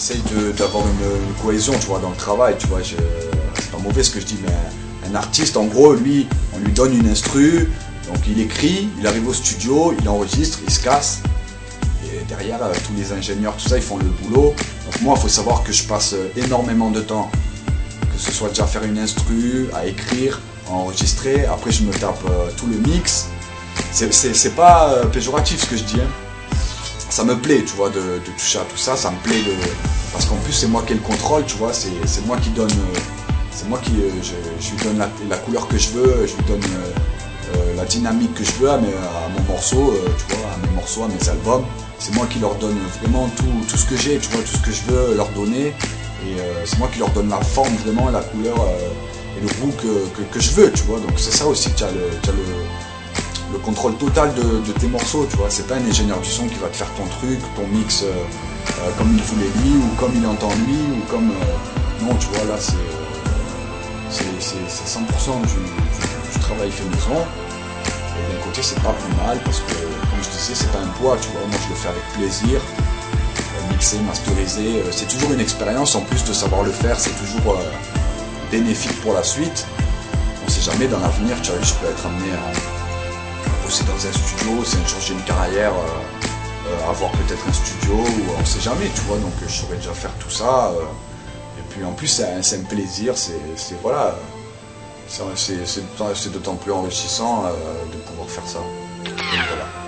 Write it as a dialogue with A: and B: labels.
A: j'essaye d'avoir une cohésion, tu vois, dans le travail, tu vois. C'est pas mauvais ce que je dis, mais un artiste, en gros, lui, on lui donne une instru, donc il écrit, il arrive au studio, il enregistre, il se casse. Et derrière, tous les ingénieurs, tout ça, ils font le boulot. Donc moi, il faut savoir que je passe énormément de temps, que ce soit déjà faire une instru, à écrire, à enregistrer. Après, je me tape tout le mix. C'est pas péjoratif ce que je dis, hein. Ça me plaît, tu vois, de toucher à tout ça. Ça me plaît parce qu'en plus, c'est moi qui ai le contrôle, tu vois. C'est moi qui donne, c'est moi qui, je lui donne la couleur que je veux, je lui donne la dynamique que je veux à mon morceau, tu vois, à mes morceaux, à mes albums. C'est moi qui leur donne vraiment tout ce que j'ai, tu vois, tout ce que je veux leur donner. Et c'est moi qui leur donne la forme, vraiment, la couleur et le goût que je veux, tu vois. Donc c'est ça aussi que tu as le contrôle total de tes morceaux, tu vois. C'est pas un ingénieur du son qui va te faire ton truc, ton mix comme il voulait lui, ou comme il entend lui, ou comme... non, tu vois, là, c'est 100% du travail fait maison. Et d'un côté, c'est pas plus mal, parce que, comme je disais, c'est pas un poids, tu vois. Moi, je le fais avec plaisir. Mixer, masteriser, c'est toujours une expérience. En plus de savoir le faire, c'est toujours bénéfique pour la suite. On sait jamais, dans l'avenir, tu vois, je peux être amené à bosser dans un studio, c'est changer une carrière, avoir peut-être un studio, ou on sait jamais, tu vois, donc je saurais déjà faire tout ça. Et puis en plus, c'est un plaisir, voilà, c'est d'autant plus enrichissant de pouvoir faire ça. Donc, voilà.